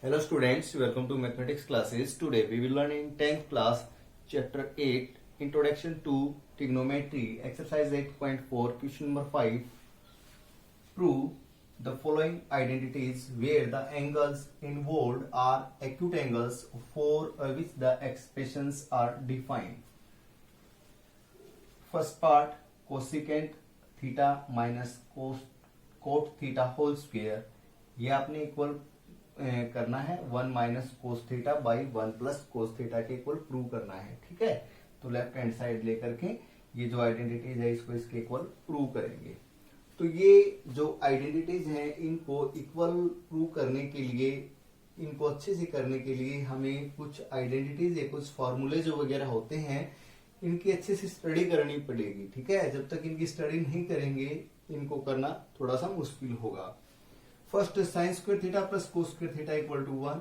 Hello students, welcome to mathematics classes. Today we will learn in 10th class chapter 8 introduction to trigonometry exercise 8.4 question number 5. Prove the following identities where the angles involved are acute angles for which the expressions are defined. First part, cosecant theta minus cot theta whole square. ये आपने equal करना है 1 minus cos theta by 1 plus cos theta के equal prove करना है। ठीक है, तो लेफ्ट हैंड साइड लेकर के ये जो आइडेंटिटीज है इसको इसके इक्वल प्रूव करेंगे। तो ये जो आइडेंटिटीज हैं इनको इक्वल प्रूव करने के लिए, इनको अच्छे से करने के लिए हमें कुछ आइडेंटिटीज या कुछ फॉर्मूले जो वगैरह होते हैं इनकी अच्छे से स्टडी करनी पड़ेगी। ठीक है, जब तक इनकी स्टडी नहीं करेंगे इनको करना थोड़ा सा मुश्किल होगा। First sine square theta plus cos square theta equal to 1।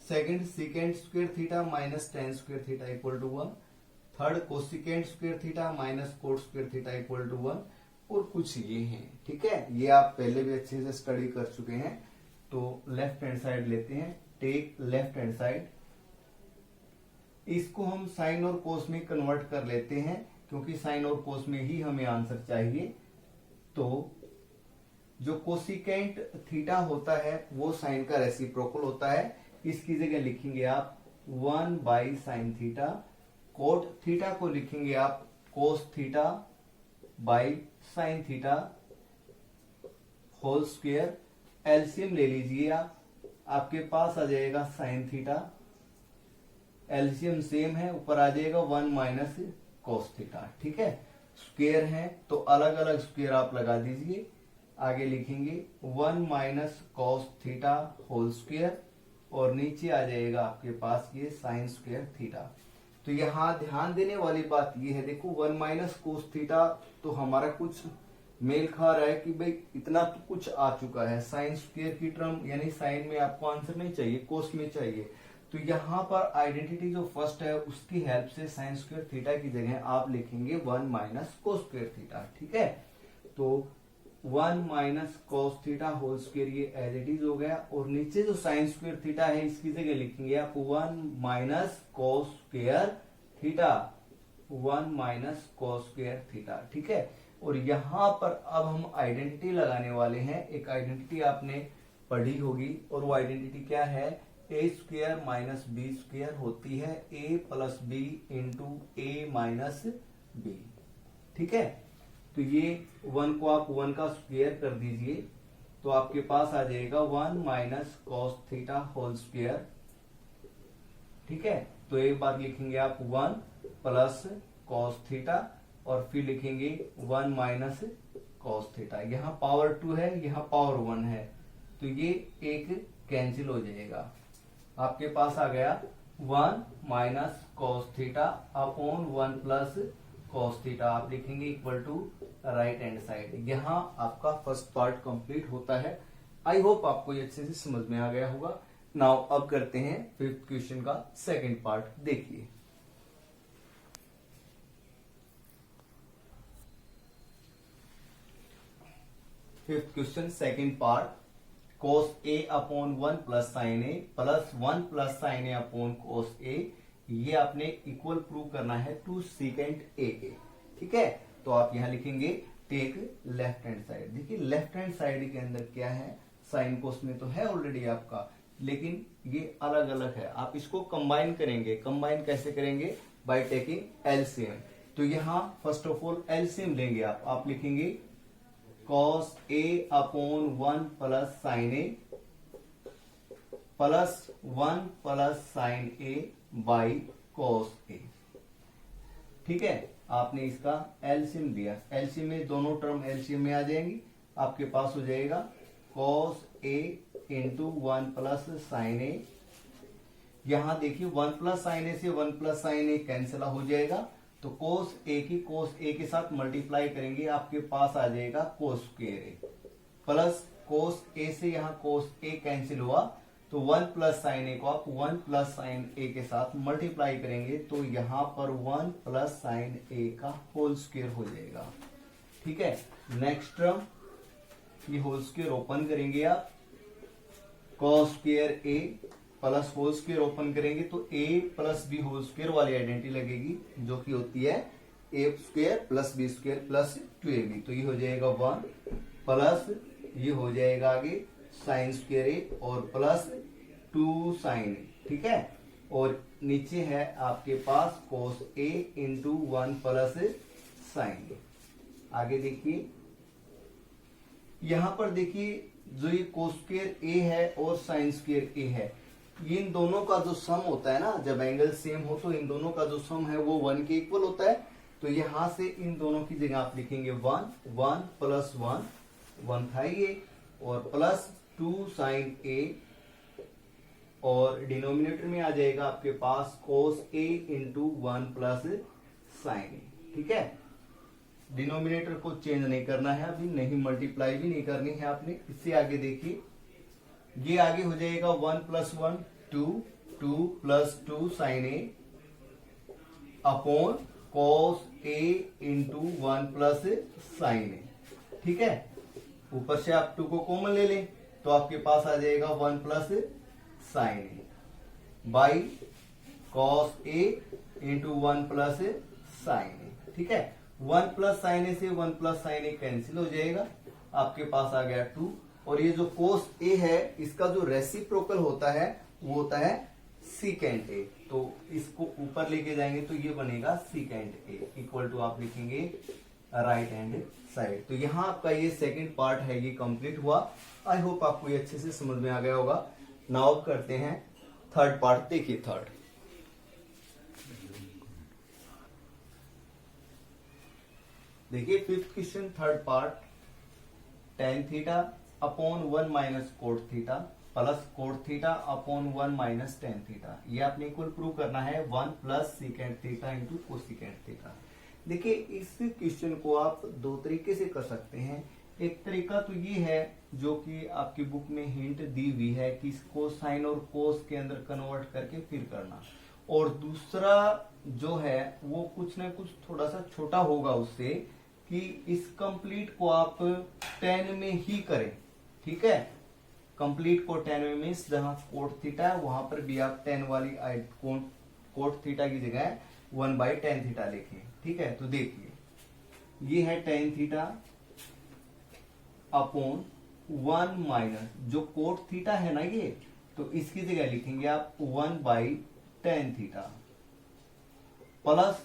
Second secant square theta minus tan square theta equal to 1। Third cosecant square theta minus cot square theta equal to 1। और कुछ ये हैं। ठीक है, ये आप पहले भी अच्छे से स्टडी कर चुके हैं। तो लेफ्ट हैंड साइड लेते हैं, टेक लेफ्ट हैंड साइड। इसको हम साइन और कोस में कन्वर्ट कर लेते हैं क्योंकि साइन और कोस में ही हमें आंसर चाहिए। तो जो कोसिकेंट थीटा होता है वो साइन का रेसिप्रोकल होता है। इसकी जगह लिखेंगे आप 1 by sine theta. Cot theta को लिखेंगे आप cos theta by sine theta whole square. LCM ले लीजिए आप, आपके पास आ जाएगा साइन थीटा। एलसीएम सेम है, ऊपर आ जाएगा 1 माइनस कोस थीटा। ठीक है, स्क्वायर है तो अलग अलग स्क्वायर आप लगा दीजिए। आगे लिखेंगे 1 minus cos theta whole square और नीचे आ जाएगा आपके पास ये साइन स्क्वायर थीटा। तो यहां ध्यान देने वाली बात ये है, देखो 1 माइनस कोस थीटा तो हमारा कुछ मेल खा रहा है कि भाई इतना तो कुछ आ चुका है। साइन स्क्वायर की टर्म यानी साइन में आपको आंसर नहीं चाहिए, कोस में चाहिए। तो यहाँ पर आइडेंटिटी जो फर्स्ट है उसकी हेल्प से साइन स्क्वायर थीटा की जगह आप लिखेंगे 1 माइनस कोस स्क्वायर थीटा। ठीक है, तो 1 minus cos theta whole square ये एज इट इज हो गया। और नीचे जो साइन स्क्वायर थीटा है इसकी जगह लिखेंगे आप 1 minus cos square theta. 1 minus cos square theta. ठीक है, और यहां पर अब हम आइडेंटिटी लगाने वाले हैं। एक आइडेंटिटी आपने पढ़ी होगी और वो आइडेंटिटी क्या है, A square minus B square होती है ए प्लस बी इंटू ए माइनस बी। ठीक है, तो ये 1 को आप 1 का स्क्वायर कर दीजिए तो आपके पास आ जाएगा 1 minus cos theta whole square. ठीक है, तो एक बार लिखेंगे आप 1 प्लस कॉस थीटा और फिर लिखेंगे 1 माइनस कॉस थीटा। यहाँ पावर 2 है, यहाँ पावर 1 है, तो ये एक कैंसिल हो जाएगा। आपके पास आ गया 1 minus cos theta upon 1 plus cos theta. आप लिखेंगे equal to right hand side. यहाँ आपका फर्स्ट पार्ट कंप्लीट होता है। आई होप आपको ये अच्छे से समझ में आ गया होगा। नाउ अब करते हैं फिफ्थ क्वेश्चन का सेकंड पार्ट। देखिए, fifth question second part, cos a upon 1 plus sine A plus 1 plus sine A upon cos a। ये आपने इक्वल प्रूव करना है टू सीकेंट ए के। ठीक है, तो आप यहां लिखेंगे टेक लेफ्ट हैंड साइड। देखिए लेफ्ट हैंड साइड के अंदर क्या है, साइन कोस में तो है ऑलरेडी आपका, लेकिन ये अलग अलग है। आप इसको कंबाइन करेंगे। कंबाइन कैसे करेंगे, बाय टेकिंग एलसीएम। तो यहां फर्स्ट ऑफ ऑल एलसीएम लेंगे आप लिखेंगे cos A upon 1 plus sine A plus 1 plus sine A by cos A. ठीक है, आपने इसका एलसीएम दिया। एलसीएम में दोनों टर्म एलसीएम में आ जाएंगी। आपके पास हो जाएगा cos A into 1 plus sine ए। यहां देखिए 1 प्लस साइन ए से 1 प्लस साइन ए कैंसिल हो जाएगा, तो कोस ए की कोस ए के साथ मल्टीप्लाई करेंगे, आपके पास आ जाएगा cos square A plus cos ए से यहाँ कोस ए कैंसिल हुआ तो 1 प्लस साइन ए को आप 1 प्लस साइन ए के साथ मल्टीप्लाई करेंगे तो यहां पर 1 प्लस साइन ए का होल स्क्वायर हो जाएगा। ठीक है, नेक्स्ट टर्म ये होल स्क्वायर ओपन करेंगे आप, cos square A plus whole square open करेंगे तो a plus B whole square वाली आइडेंटिटी लगेगी, जो कि होती है A square plus B square plus 2ab। तो ये हो जाएगा 1 प्लस ये हो जाएगा आगे साइन स्क्वायर ए और प्लस 2 साइन ए, ठीक है। और नीचे है आपके पास cos a into 1 plus sine A. आगे देखिए, यहां पर देखिए जो ये cos स्क्वायर a है और साइन स्क्वायर a है, इन दोनों का जो सम होता है ना, जब एंगल सेम हो तो इन दोनों का जो सम है वो 1 के इक्वल होता है। तो यहां से इन दोनों की जगह आप लिखेंगे 1 प्लस 1 था ये, और प्लस 2 साइन a, और डिनोमिनेटर में आ जाएगा आपके पास cos a into 1 plus sine A, ठीक है। डिनोमिनेटर को चेंज नहीं करना है अभी, नहीं मल्टीप्लाई भी नहीं करनी है आपने। इससे आगे देखिए, ये आगे हो जाएगा 1 plus 1 2 plus 2 sine A upon cos a into 1 plus sine A, ठीक है। ऊपर से आप 2 को कॉमन ले लें तो आपके पास आ जाएगा 1 plus sine A by cos a into 1 plus sine A, ठीक है। 1 प्लस साइन ए से 1 प्लस साइन ए कैंसिल हो जाएगा, आपके पास आ गया 2। और ये जो cos a है इसका जो रेसिप्रोकल होता है वो होता है सीकेंट ए, तो इसको ऊपर लेके जाएंगे तो ये बनेगा सीकेंट ए इक्वल टू आप लिखेंगे राइट हैंड साइड। तो यहाँ आपका ये सेकंड पार्ट है ये कंप्लीट हुआ। आई होप आपको ये अच्छे से समझ में आ गया होगा। नाउ करते हैं थर्ड पार्ट। देखिए थर्ड, देखिए fifth question third part, tan theta upon 1 minus cot theta plus cot theta upon 1 minus tan theta, ये आपने इक्वल प्रूव करना है 1 plus secant theta into cosecant theta. देखिए इस क्वेश्चन को आप दो तरीके से कर सकते हैं। एक तरीका तो ये है जो कि आपकी बुक में हिंट दी हुई है कि इसको साइन और कोस के अंदर कन्वर्ट करके फिर करना, और दूसरा जो है वो कुछ ना कुछ थोड़ा सा छोटा होगा उससे, कि इस कंप्लीट को आप 10 में ही करें, ठीक है। कंप्लीट को 10 में मीन्स जहां कोट थीटा है वहां पर भी आप 10 वाली कोट थीटा की जगह 1/10 थीटा लिखें, ठीक है। तो देखिए ये है tan थीटा अपॉन 1 माइनस जो कोट थीटा है ना ये, तो इसकी जगह लिखेंगे आप 1/10 थीटा प्लस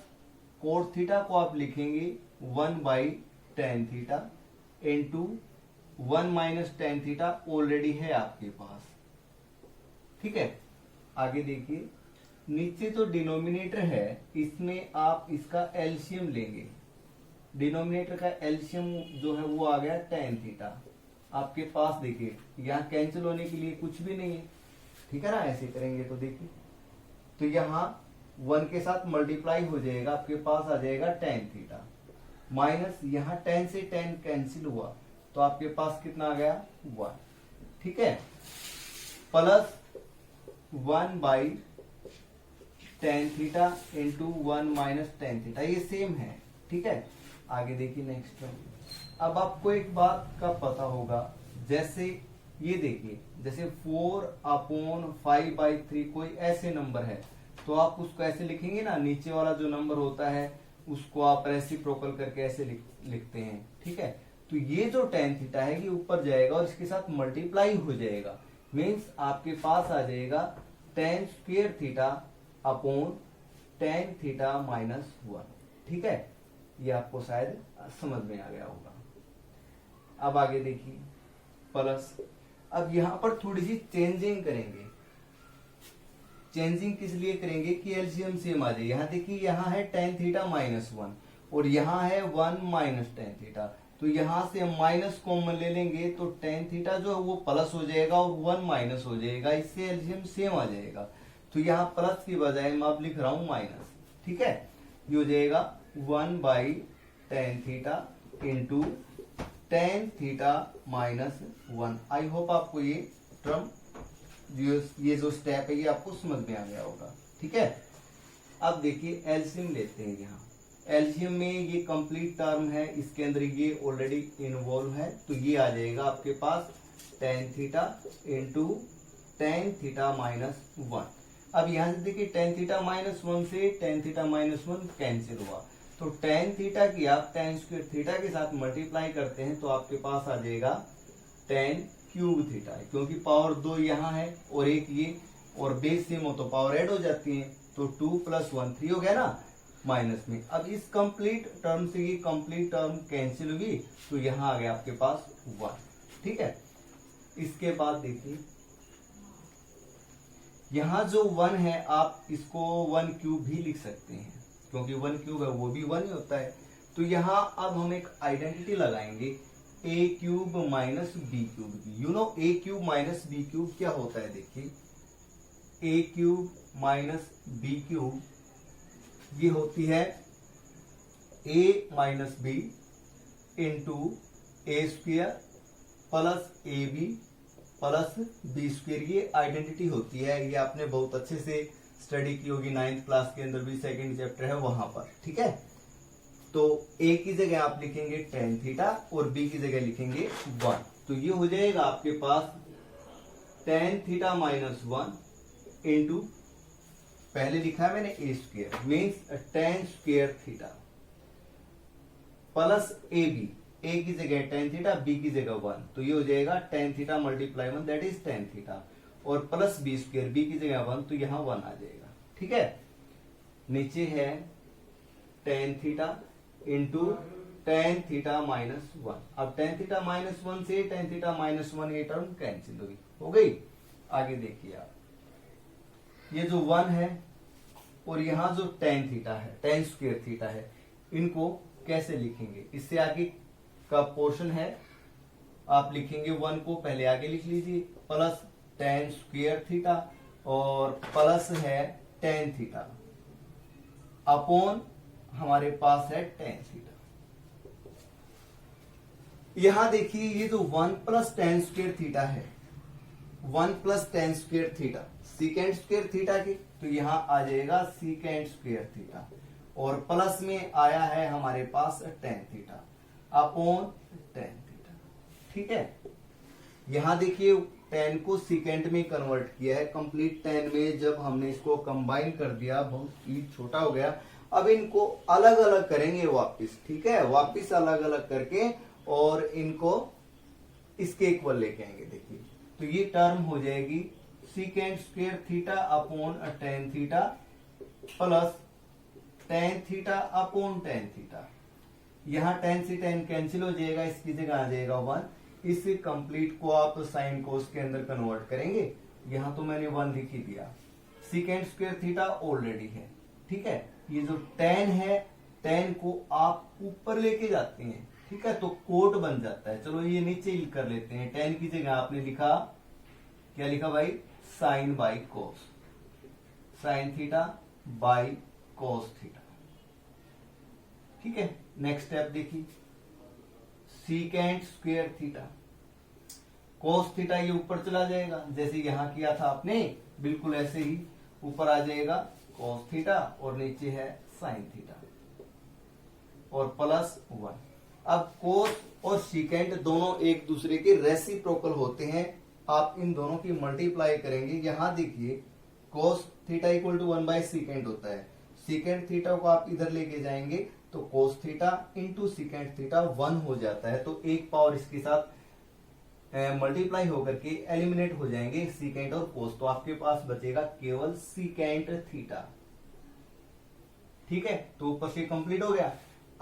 कोट थीटा को आप लिखेंगे 1/10 theta into 1 minus tan theta already है आपके पास, ठीक है। आगे देखिए, नीचे जो डिनोमिनेटर है इसमें आप इसका एलसीएम लेंगे। डिनोमिनेटर का एलसीएम जो है वो आ गया tan थीटा। आपके पास देखिए यहाँ कैंसिल होने के लिए कुछ भी नहीं है, ठीक है ना। ऐसे करेंगे तो देखिए, तो यहाँ 1 के साथ मल्टीप्लाई हो जाएगा, आपके पास आ जाएगा tan थीटा माइनस यहाँ tan से tan कैंसिल हुआ तो आपके पास कितना आ गया 1, ठीक है, plus 1/tan theta into 1 minus tan theta, ये सेम है, ठीक है। आगे देखिए नेक्स्ट। अब आपको एक बात का पता होगा, जैसे ये देखिए जैसे 4/5/3 कोई ऐसे नंबर है तो आप उसको ऐसे लिखेंगे ना, नीचे वाला जो नंबर होता है उसको आप रेसिप्रोकल करके ऐसे लिखते हैं, ठीक है। तो ये जो tan थीटा है ये ऊपर जाएगा और इसके साथ मल्टीप्लाई हो जाएगा, मीन्स आपके पास आ जाएगा tan square theta upon tan theta minus 1, ठीक है। ये आपको शायद समझ में आ गया होगा। अब आगे देखिए प्लस, अब यहां पर थोड़ी सी चेंजिंग करेंगे। चेंजिंग किस लिए करेंगे कि एलसीएम सेम आ जाए। यहाँ देखिए यहाँ है tan थीटा माइनस 1 और यहाँ है 1 माइनस tan थीटा, तो यहां से हम माइनस कॉमन ले लेंगे तो tan थीटा जो है वो प्लस हो जाएगा और 1 माइनस हो जाएगा, इससे एलसीएम सेम आ जाएगा। तो यहाँ प्लस की बजाय मैं अब लिख रहा हूं माइनस, ठीक है। ये हो जाएगा 1/tan theta into tan theta minus 1। आई होप आपको ये टर्म ये जो स्टेप है ये आपको समझ में आ गया होगा, ठीक है। अब देखिए एलसीएम लेते हैं। यहाँ एलसीएम में ये कंप्लीट टर्म है, इसके अंदर ये ऑलरेडी इन्वॉल्व है, तो ये आ जाएगा आपके पास tan theta into ten theta minus one. अब यहां से देखिए टेन थीटा माइनस वन से ten theta minus one cancel हुआ, तो टेन थीटा की आप टेन स्क्वायर थीटा के साथ मल्टीप्लाई करते हैं तो आपके पास आ जाएगा टेन क्यूब थीटा, क्योंकि पावर दो यहाँ है और एक ये, और बेस सेम हो तो पावर ऐड हो जाती है, तो टू प्लस वन थ्री हो गया ना माइनस में। अब इस कंप्लीट टर्म से ये कंप्लीट टर्म कैंसिल हुई, तो यहाँ आ गया आपके पास वन। ठीक है, इसके बाद देखिए यहाँ जो वन है आप इसको वन क्यूब भी लिख सकते हैं, क्योंकि वन क्यूब है वो भी वन ही होता है। तो यहाँ अब हम एक आइडेंटिटी लगाएंगे A cube minus B cube की। You know A cube minus B cube क्या होता है, देखिए A cube minus B cube ये होती है A minus B into A square plus A B plus B square. ये आइडेंटिटी होती है, ये आपने बहुत अच्छे से स्टडी की होगी 9th क्लास के अंदर भी, सेकंड चैप्टर है वहां पर। ठीक है, तो ए की जगह आप लिखेंगे टेन थीटा और बी की जगह लिखेंगे वन, तो ये हो जाएगा आपके पास tan theta minus one into पहले लिखा है मैंने A square means tan square theta plus A B, A की जगह टेन थीटा बी की जगह वन, तो ये हो जाएगा tan theta multiply one that is tan theta, और प्लस बी स्क्वेयर बी की जगह वन, तो यहां वन आ जाएगा। ठीक है, नीचे है tan theta into ten theta minus one. अब टेन थीटा माइनस वन से टेन थीटा माइनस वन ये टर्म कैंसिल हुई, हो गई। आगे देखिए आप, ये जो वन है और यहाँ जो टेन थीटा है, टेन स्क्वेयर थीटा है, इनको कैसे लिखेंगे, इससे आगे का पोर्शन है आप लिखेंगे वन को पहले आगे लिख लीजिए प्लस टेन स्क्वेयर थीटा और प्लस है टेन थीटा अपॉन हमारे पास है टेन थीटा। यहां देखिए ये जो one plus tan square theta है, one plus tan square theta secant square theta की, तो यहां आ जाएगा सीकेंड स्क्वेयर थीटा, और प्लस में आया है हमारे पास tan theta upon tan theta. ठीक है, यहां देखिए टेन को सीकेंड में कन्वर्ट किया है, कंप्लीट टेन में जब हमने इसको कंबाइन कर दिया बहुत ही छोटा हो गया। अब इनको अलग अलग करेंगे वापिस, ठीक है, वापिस अलग अलग करके और इनको इसके इक्वल लेके आएंगे। देखिए तो ये टर्म हो जाएगी सीकेंड square theta upon tan theta plus ten theta upon tan theta. यहाँ टेन से टेन कैंसिल हो जाएगा, इसकी जगह आ जाएगा वन। इस कंप्लीट को आप साइन कोस के अंदर कन्वर्ट करेंगे, यहाँ तो मैंने वन लिख ही दिया। सीकेंड स्क्वेयर थीटा ऑलरेडी है। ठीक है, ये जो टेन है, टेन को आप ऊपर लेके जाते हैं, ठीक है, तो कोट बन जाता है। चलो ये नीचे ही कर लेते हैं, टेन की जगह आपने लिखा, क्या लिखा भाई, sine by cos, sine theta by cos theta. ठीक है, नेक्स्ट स्टेप देखिए, secant square theta cos theta ये ऊपर चला जाएगा, जैसे यहां किया था आपने, बिल्कुल ऐसे ही ऊपर आ जाएगा कोस थीटा और नीचे है साइन थीटा और प्लस वन। अब कोस और सीकेंड दोनों एक दूसरे के रेसिप्रोकल होते हैं, आप इन दोनों की मल्टीप्लाई करेंगे। यहां देखिए cos theta equal to one by secant होता है, सीकेंड थीटा को आप इधर लेके जाएंगे तो cos theta into secant theta one हो जाता है, तो एक पावर इसके साथ मल्टीप्लाई होकर के एलिमिनेट हो जाएंगे सीकेंड और कोस, तो आपके पास बचेगा केवल सीकेंड थीटा। ठीक है, तो ऊपर से कंप्लीट हो गया।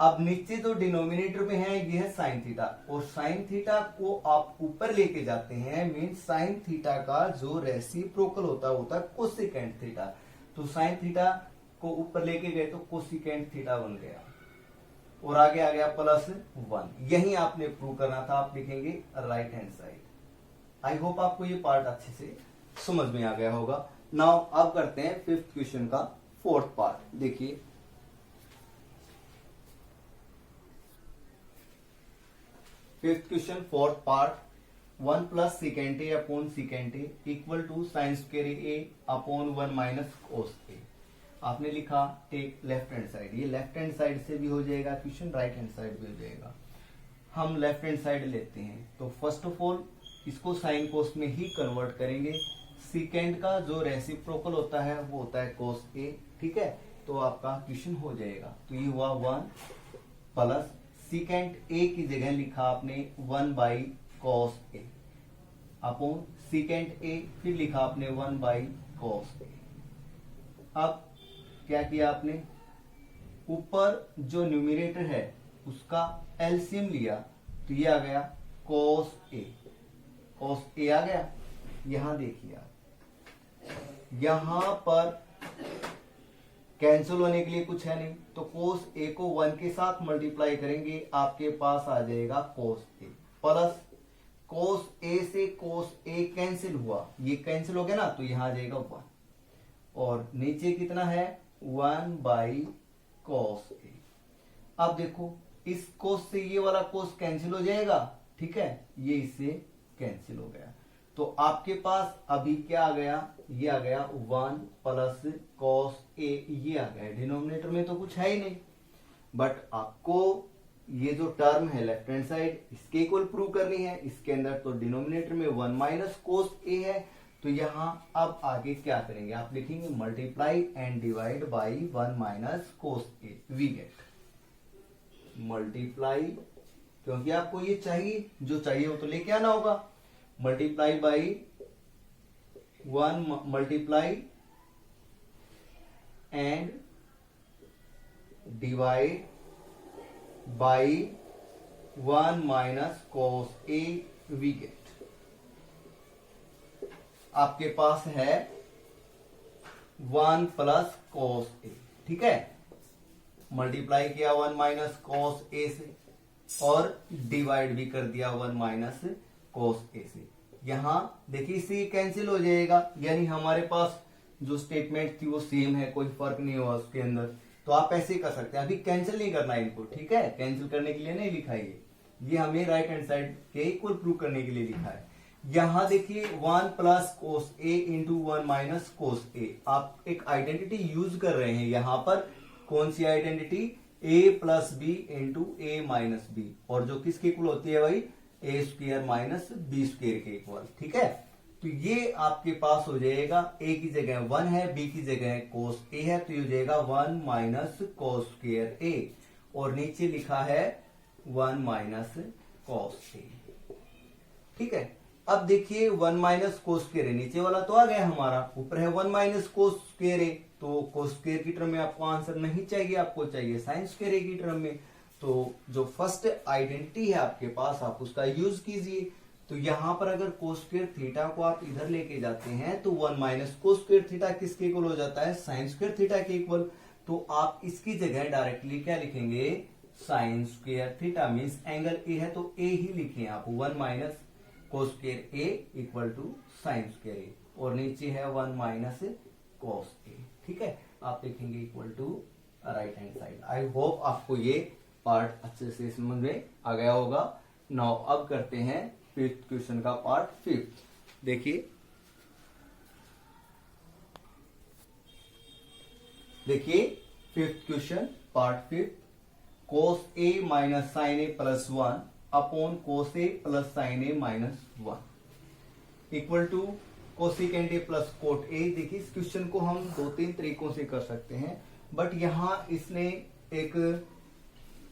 अब नीचे जो डिनोमिनेटर में है ये है साइन थीटा, और साइन थीटा को आप ऊपर लेके जाते हैं, मीन साइन थीटा का जो रेसिप्रोकल होता है कोसेकेंड थीटा, तो साइन थीटा को ऊपर लेके गए तो कोसेकेंड थीटा बन गया और आगे आ गया प्लस वन। यही आपने प्रूव करना था, आप लिखेंगे right hand side. I hope आपको ये पार्ट अच्छे से समझ में आ गया होगा। नाउ अब करते हैं फिफ्थ क्वेश्चन का फोर्थ पार्ट। देखिए fifth question fourth part, one plus secant A upon secant A equal to sine square A upon one minus cos A. आपने लिखा टेक लेफ्ट हैंड साइड, ये लेफ्ट हैंड साइड से भी हो जाएगा question, right hand side भी हो जाएगा। हम लेफ्ट हैंड साइड लेते हैं, तो फर्स्ट ऑफ ऑल इसको साइन कोस में ही कन्वर्ट करेंगे, सीकेंड का जो रेसिप्रोकल होता है वो होता है cos A, ठीक है। तो आपका क्वेश्चन हो जाएगा। तो ये हुआ 1 प्लस सीकेंड A की जगह लिखा आपने 1 by cos A upon सीकेंड A, फिर लिखा आपने 1 बाई cos A। अब क्या किया आपने, ऊपर जो न्यूमरेटर है उसका एलसीएम लिया, तो ये आ गया cos A। cos A आ गया। यहां देखिए आप, यहां पर कैंसिल होने के लिए कुछ है नहीं, तो cos A को 1 के साथ मल्टीप्लाई करेंगे, आपके पास आ जाएगा cos A plus cos A से cos A कैंसिल हुआ, ये कैंसिल हो गया ना, तो यहां आ जाएगा 1 और नीचे कितना है 1 बाई cos A। अब देखो इस cos से ये वाला cos कैंसिल हो जाएगा, ठीक है, ये इससे कैंसिल हो गया। तो आपके पास अभी क्या आ गया, ये आ गया 1 प्लस cos A, ये आ गया। डिनोमिनेटर में तो कुछ है ही नहीं, बट आपको ये जो टर्म है लेफ्ट हैंड साइड इसके इक्वल प्रूव करनी है। इसके अंदर तो डिनोमिनेटर में 1 माइनस cos A है, तो यहां अब आगे क्या करेंगे, आप लिखेंगे multiply and divide by 1 minus cos A, we get multiply, क्योंकि आपको ये चाहिए, जो चाहिए वो तो लेके आना होगा। Multiply by 1 multiply and divide by 1 minus cos A, we get. आपके पास है 1 प्लस cos A, ठीक है, मल्टीप्लाई किया 1 माइनस cos A से और डिवाइड भी कर दिया 1 माइनस cos A से। यहां देखिए इससे कैंसिल हो जाएगा, यानी हमारे पास जो स्टेटमेंट थी वो सेम है, कोई फर्क नहीं हुआ उसके अंदर। तो आप ऐसे ही कर सकते हैं, अभी कैंसिल नहीं करना इनको, ठीक है, कैंसिल करने के लिए नहीं लिखा ये हमें राइट हैंड साइड के इक्वल प्रूव करने के लिए लिखा है। यहां देखिए 1 plus cos A into 1 minus cos A, आप एक आइडेंटिटी यूज कर रहे हैं यहां पर। कौन सी identity, A plus B into A minus B, और जो किसके इक्वल होती है भाई, A square minus B square के इक्वल, ठीक है। तो ये आपके पास हो जाएगा, A की जगह 1 है, B की जगह cos A है, तो ये हो जाएगा 1 माइनस cos स्क्वायर A, और नीचे लिखा है 1 माइनस cos A, ठीक है। अब देखिए 1 माइनस cos स्क्वायर A, नीचे वाला तो आ गया हमारा, ऊपर है 1 माइनस cos स्क्वायर A, तो cos स्क्वायर की टर्म में आपको आंसर नहीं चाहिए, आपको चाहिए sin स्क्वायर A की टर्म में। तो जो फर्स्ट आइडेंटिटी है आपके पास, आप उसका यूज कीजिए। तो यहां पर अगर cos स्क्वायर थीटा को आप इधर लेके जाते हैं तो 1 माइनस cos स्क्वायर थीटा किसके इक्वल हो जाता है, sin स्क्वायर थीटा के इक्वल। तो आप इसकी जगह डायरेक्टली क्या लिखेंगे, sin square theta, means angle A है तो ए ही लिखिए आप, 1 minus cos square A equal to sin square A, और नीचे है 1 माइनस cos A, ठीक है, आप लिखेंगे equal to right hand side. I hope आपको ये पार्ट अच्छे से समझ में आ गया होगा। नाउ अब करते हैं फिफ्थ क्वेश्चन का पार्ट 5। देखिए fifth question part 5, cos A minus sine A plus 1 upon cos A plus sine A minus 1 equal to cosecant A plus cot A। देखिए इस क्वेश्चन को हम 2-3 तरीकों से कर सकते हैं, बट यहां इसने एक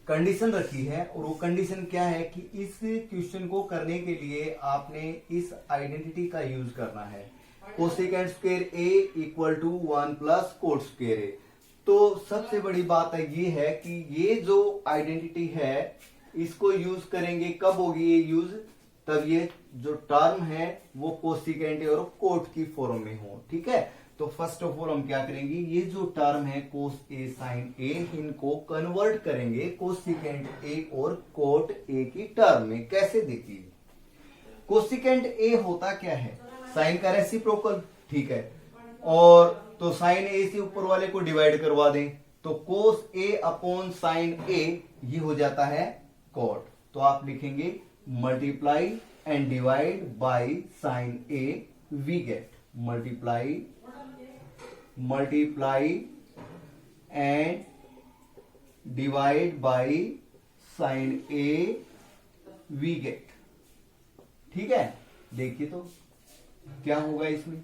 कंडीशन रखी है, और वो कंडीशन क्या है कि इस क्वेश्चन को करने के लिए आपने इस आइडेंटिटी का यूज करना है, cosecant square A equal to 1 plus cot square A। तो सबसे बड़ी बात ये है कि ये जो आइडेंटिटी है इसको यूज करेंगे, कब होगी ये यूज, तब ये जो टर्म है वो कोसिकेंट A और कोट की फॉर्म में हो, ठीक है। तो फर्स्ट ऑफ ऑल हम क्या करेंगे, ये जो टर्म है cos A sin A, इनको कन्वर्ट करेंगे कोसिकेंट A और कोट A की टर्म में। कैसे, देखिए कोसिकेंट A होता क्या है, साइन का रेसिप्रोकल, ठीक है, और तो साइन A से ऊपर वाले को डिवाइड करवा दें, तो cos A upon sine A ये हो जाता है कोट। तो आप लिखेंगे multiply and divide by sine A, we get multiply and divide by sine A, we get, ठीक है। देखिए तो क्या होगा इसमें,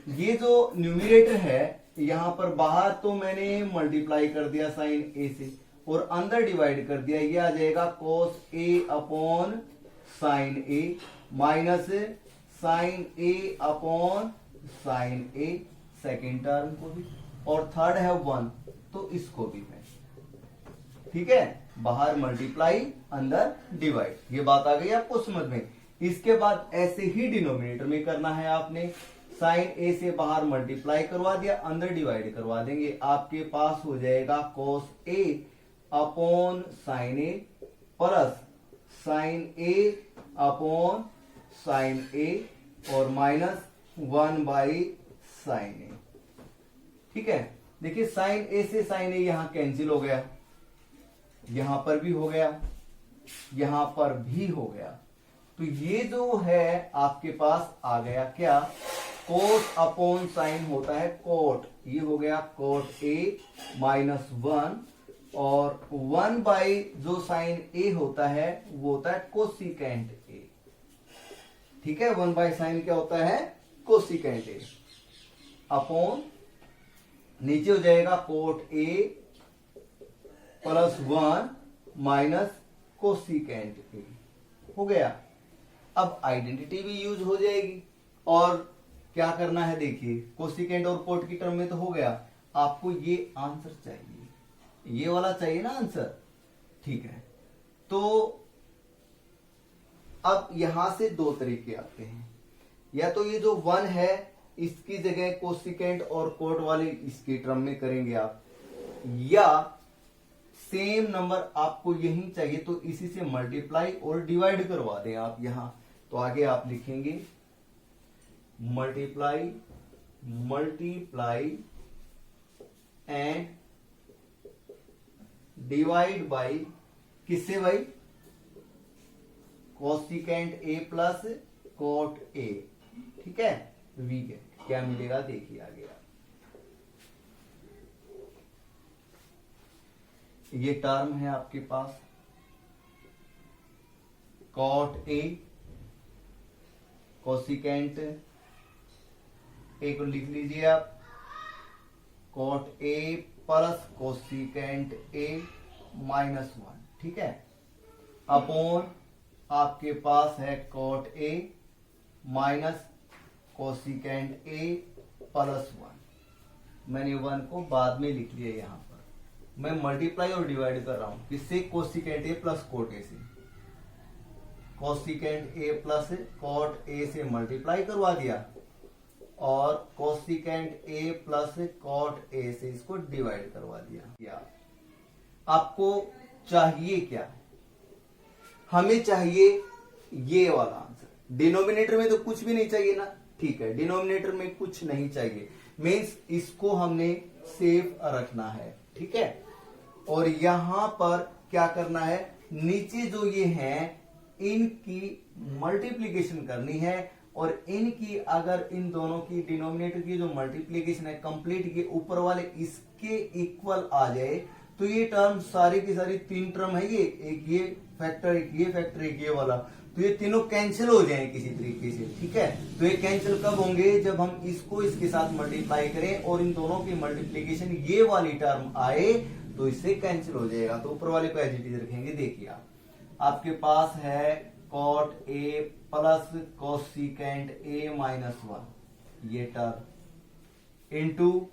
ये जो न्यूमिनेटर है यहां पर बाहर तो मैंने मल्टीप्लाई कर दिया साइन ए से, और अंदर डिवाइड कर दिया, ये आ जाएगा cos A upon sine A minus sign A upon sine A, second term को भी, और थर्ड है 1 तो इसको भी मैं, ठीक है, बाहर मल्टीप्लाई अंदर डिवाइड, ये बात आ गई आपको समझ में। इसके बाद ऐसे ही डिनोमिनेटर में करना है आपने, साइन ए से बाहर मल्टीप्लाई करवा दिया, अंदर डिवाइड करवा देंगे, आपके पास हो जाएगा cos A upon sine A plus sine A upon sine ए और माइनस 1 बाई साइन ए, ठीक है। देखिए साइन ए से साइन ए यहां कैंसिल हो गया, यहां पर भी हो गया, यहां पर भी हो गया, तो ये जो है आपके पास आ गया क्या, कोट अपॉन साइन होता है कोट, ये हो गया कोट ए माइनस 1, और 1 बाई जो साइन ए होता है वो होता है कोसिकेंट ए, ठीक है। 1 बाई साइन क्या होता है, कोसिकेंट ए, अपॉन नीचे हो जाएगा cot A plus 1 minus cosecant ए, हो गया। अब आइडेंटिटी भी यूज हो जाएगी, और क्या करना है देखिए, कोसिकेंट और कोट की टर्म में तो हो गया, आपको ये आंसर चाहिए, ये वाला चाहिए ना आंसर, ठीक है। तो अब यहां से दो तरीके आते हैं, या तो ये जो 1 है इसकी जगह कोसिकेंट और कोट वाले इसकी टर्म में करेंगे आप, या सेम नंबर आपको यही चाहिए तो इसी से मल्टीप्लाई और डिवाइड करवा दें आप यहां, तो आगे आप लिखेंगे मल्टीप्लाई एंड डिवाइड बाई किससे भाई, cosecant A plus cot A, ठीक है। वी गेट क्या मिलेगा देखिए आगे आप, ये टर्म है आपके पास कॉट ए, कोसिकेंट ए को लिख लीजिए आप, cot A plus cosecant A minus 1, ठीक है, अपॉन आपके पास है cot A minus cosecant A plus 1, मैंने 1 को बाद में लिख लिया, यहां पर मैं मल्टीप्लाई और डिवाइड कर रहा हूं, किससे, cosecant A plus cot A से, cosecant A plus cot A से मल्टीप्लाई करवा दिया, और cosecant A plus cot A से इसको डिवाइड करवा दिया। आपको चाहिए क्या, हमें चाहिए ये वाला आंसर, डिनोमिनेटर में तो कुछ भी नहीं चाहिए ना, ठीक है, डिनोमिनेटर में कुछ नहीं चाहिए, मीन्स इसको हमने सेफ रखना है, ठीक है। और यहां पर क्या करना है, नीचे जो ये हैं इनकी मल्टीप्लीकेशन करनी है, और इनकी अगर इन दोनों की डिनोमिनेटर की जो मल्टीप्लीकेशन है कंप्लीट, ये ऊपर वाले इसके इक्वल आ जाए, तो ये टर्म सारी की सारी 3 टर्म है, ये एक ये फैक्टर, एक ये फैक्टर, एक ये वाला, तो ये तीनों कैंसिल हो जाएं किसी तरीके से, ठीक है। तो ये कैंसिल कब होंगे, जब हम इसको इसके साथ मल्टीप्लाई करें और इन दोनों की मल्टीप्लीकेशन ये वाली टर्म आए तो इससे कैंसिल हो जाएगा, तो ऊपर वाले को एज इट इज रखेंगे। देखिए आपके पास है cot A plus cosecant A minus 1, ये टर्म इनटू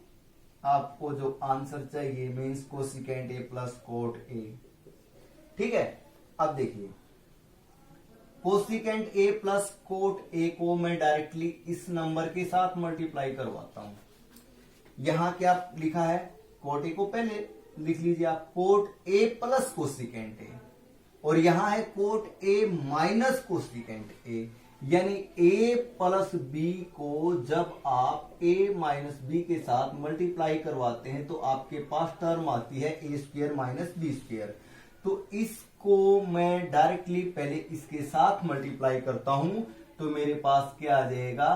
आपको जो आंसर चाहिए means cosecant A plus cot A, ठीक है। अब देखिए cosecant A plus cot A को मैं डायरेक्टली इस नंबर के साथ मल्टीप्लाई करवाता हूं, यहां क्या लिखा है, कोट ए को पहले लिख लीजिए आप, कोट ए प्लस कोसिकेंट ए, और यहां है कोट ए माइनस कोसिकेंट ए, यानी ए प्लस बी को जब आप ए माइनस बी के साथ मल्टीप्लाई करवाते हैं तो आपके पास टर्म आती है A square minus B square, तो इसको मैं डायरेक्टली पहले इसके साथ मल्टीप्लाई करता हूं, तो मेरे पास क्या आ जाएगा,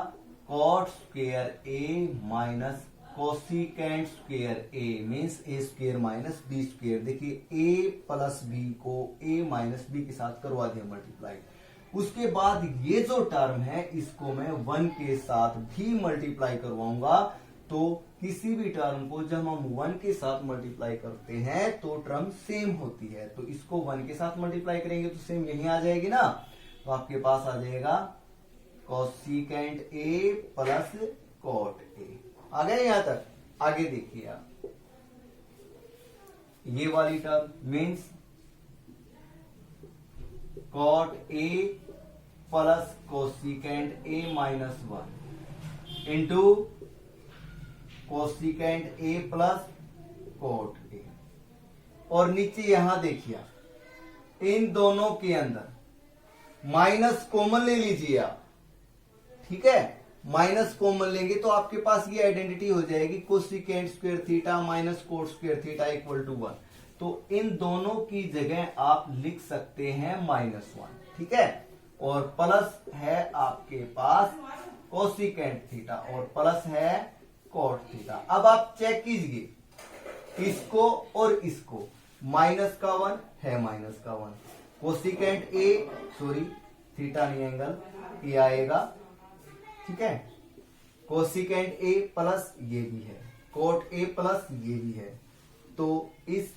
कॉट स्क्वायर ए माइनस कोसिकेंट स्क्वायर ए मीन्स ए स्क्वायर माइनस बी स्क्वायर। देखिए ए प्लस बी को ए माइनस बी के साथ करवा दिया मल्टीप्लाई, उसके बाद ये जो टर्म है इसको मैं 1 के साथ भी मल्टीप्लाई करवाऊंगा। तो किसी भी टर्म को जब हम 1 के साथ मल्टीप्लाई करते हैं तो टर्म सेम होती है। तो इसको 1 के साथ मल्टीप्लाई करेंगे तो सेम यही आ जाएगी ना। तो आपके पास आ जाएगा cosecant A plus cot A. आ गए यहां तक? आगे देखिए आप, ये वाली term means cot A plus cosecant A minus 1 into cosecant A plus cot A. और नीचे यहां देखिए, इन दोनों के अंदर माइनस कॉमन ले लीजिए आप, ठीक है। माइनस कॉमन लेंगे तो आपके पास ये आइडेंटिटी हो जाएगी cosecant square theta minus cot square theta equal to 1। तो इन दोनों की जगह आप लिख सकते हैं -1, ठीक है। और प्लस है आपके पास कोसिकेंट थीटा और प्लस है कॉट थीटा। अब आप चेक कीजिए इसको और इसको, माइनस का 1 है माइनस का 1, कोसिकेंट ए सॉरी थीटा नहीं एंगल ये आएगा, ठीक है। कोसिकेंट ए प्लस ये भी है, कोट ए प्लस ये भी है। तो इस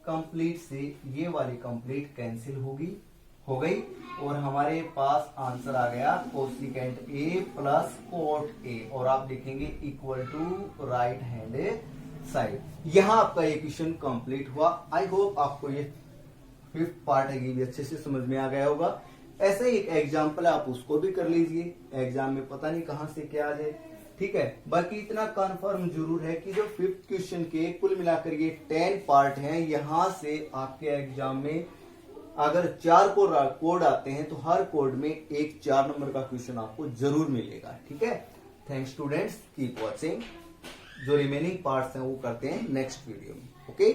कंप्लीट से ये वाली कंप्लीट कैंसिल हो गई और हमारे पास आंसर आ गया cosecant A plus cot A. और आप लिखेंगे equal to right hand side. यहां आपका ये क्वेश्चन कंप्लीट हुआ। आई होप आपको ये 5th पार्ट है भी अच्छे से समझ में आ गया होगा। ऐसे ही एक एग्जाम्पल है, आप उसको भी कर लीजिए, एग्जाम में पता नहीं कहां से क्या आ जाए, ठीक है। बाकी इतना कंफर्म जरूर है कि जो 5th क्वेश्चन के कुल मिलाकर ये 10 पार्ट हैं, यहां से आपके एग्जाम में अगर 4 कोड आते हैं तो हर कोड में एक 4 नंबर का क्वेश्चन आपको जरूर मिलेगा, ठीक है। Thanks students, keep watching. जो रिमेनिंग पार्ट्स हैं वो करते हैं नेक्स्ट वीडियो में, ओके।